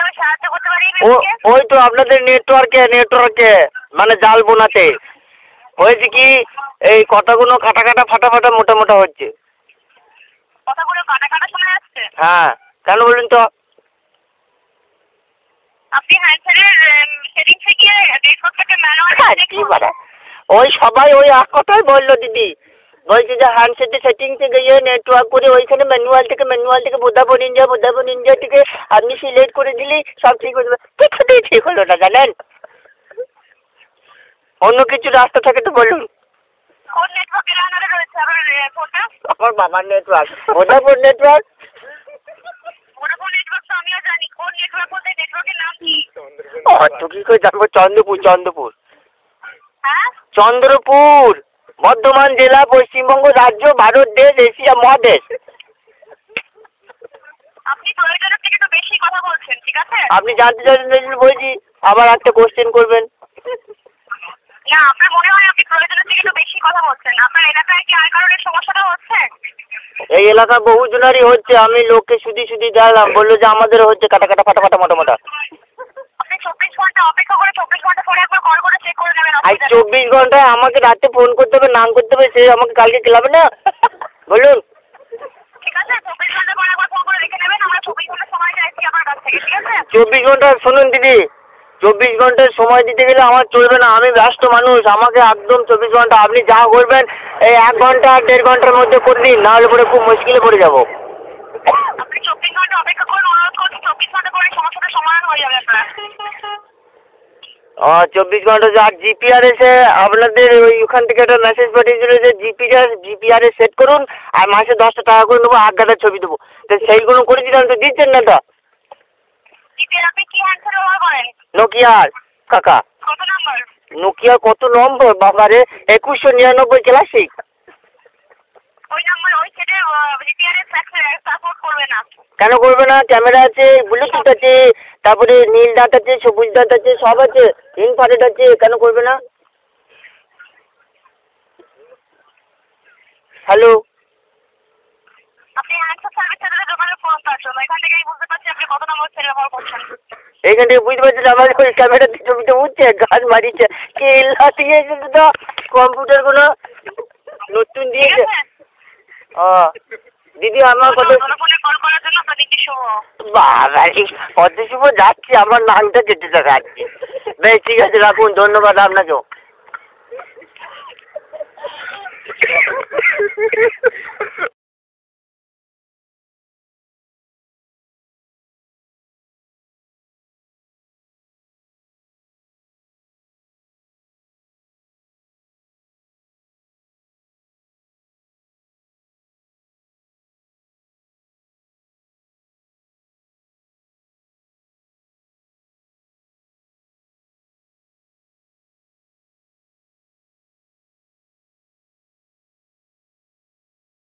করে সাহায্য করতে পারি? ওই তো আপনাদের নেটওয়ার্কে মানে জাল বোনাতে হয়েছে কি, এই কথাগুলো কাটা কাটা ফাটা ফাটা মোটা মোটা হচ্ছে। কথাগুলো কাটা কাটা শোনা যাচ্ছে? হ্যাঁ, কেন বলুন তো? আপনি হ্যান্ডসেটের সেটিংসে গিয়ে নেটওয়ার্কটাকে ম্যানুয়ালি কি বলে, ওই সবাই ওই এক কথাই বললো দিদি, বলছে যে হ্যান্ডসেটের সেটিংসে গিয়ে নেটওয়ার্ক করে ওইখানে ম্যানুয়াল থেকে ভোডাফোন ইন্ডিয়া থেকে আপনি সিলেক্ট করে দিলেই সব ঠিক হয়ে যাবে। কিছুতেই ঠিক হলো না জানেন। অন্য কিছু রাস্তা থাকে তো বলুন। কোন নেটওয়ার্কের আন্ডারে রয়েছে আপনার ফোনটা? আমার বাবার network, Vodafone network. Vodafone network তো আমিও জানি। কোন নেটওয়ার্ক বলতে নেটওয়ার্কের নাম কি? তো কি করে জানবো? চন্দ্রপুর। হ্যাঁ, চন্দ্রপুর, বর্ধমান জেলা, পশ্চিমবঙ্গ রাজ্য, ভারত দেশ, এশিয়া মহাদেশ। আপনি প্রয়োজনের থেকে একটু বেশি কথা বলছেন, ঠিক আছে? আপনি জানতে চাইছেন বলছি, আবার একটা কোশ্চেন করবেন। না, আপনার মনে হয় আপনি প্রয়োজনের থেকে একটু বেশি কথা বলছেন। আপনার এলাকায় কি আর কারণে সমস্যাটা হচ্ছে? এই এলাকার বহু জনারই হচ্ছে, আমি লোককে শুধু দিলাম, বললো যে আমাদেরও হচ্ছে কাটা কাটা ফাটা ফাটা মোটা মোটা। আপনি 24 ঘন্টা অপেক্ষা করে 24 ঘন্টা পরে একবার কল করে চেক করে নেবেন। আর 24 ঘন্টায় আমাকে রাতে ফোন করতে হবে, নাম করতে হবে, সে আমাকে কালকে খেলাবে না বলুন। ঠিক আছে, 24 ঘন্টা পরে একবার ফোন করে দেখে নেবেন। আমরা 24 ঘন্টা সময় চাইছি আপনার কাছ থেকে, ঠিক আছে? 24 ঘন্টা শুনুন দিদি, 24 ঘন্টার সময় দিতে গেলে আমার চলবে না, আমি ব্যস্ত মানুষ, আমাকে একদম 24 ঘন্টা আপনি যা করবেন এই 1 ঘন্টা 1.5 ঘন্টার মধ্যে করে দিন, নাহলে পরে খুব মুশকিলে পড়ে যাবো। আপনি 24 ঘন্টা অপেক্ষা করুন, অনুরোধ করছি। 24 ঘন্টা পরে সমস্যাটা সমাধান হয়ে যাবে আপনার। 24 ঘন্টা আর জিপিআরএসে আপনাদের ওইখান থেকে একটা মেসেজ পাঠিয়েছিল যে জিপিআরএস সেট করুন আর মাসে 10টা টাকা করে নেবো, 8 গাদা ছবি দেবো, তো সেইগুলো করে দিলাম, তো দিচ্ছেন না তা? জিপের আপনি কি হ্যান্ডসেট ব্যবহার করেন? নোকিয়ার কাকা। কত নাম্বার? নোকিয়ার কত নম্বর বাবারে? 2199 ক্লাসিক। ওই নাম্বার ওই সেটে জিপিআরএস সাপোর্ট করবে না। কেন করবে না? ক্যামেরা আছে, ব্লুটুথ আছে, তারপরে নীল দাঁত আছে, সবুজ দাঁত আছে, সব আছে, ইনফ্রারেড আছে, কেন করবে না? হ্যালো, আপনি হ্যান্ডসেট সার্ভিস সেন্টারে যোগাযোগ করুন তার জন্য। এখান থেকেই বুঝতে পারছি আপনি কত নম্বর সেট ব্যবহার করছেন। এইখান থেকে বুঝতে পারছি আমার ওই ক্যামেরার ছবিটা উঠছে, গাছ মারিছে, কে দিয়েছে তো কম্পিউটারগুলো নতুন দিয়েছে। দিদি আমার কত ফোনে কল করার জন্য প্রদীপ্তি শুভ। বাবা কত শুভ যাচ্ছে, আমার নামটা কেটে যাচ্ছে। বেশ ঠিক আছে, রাখুন, ধন্যবাদ আপনাকেও।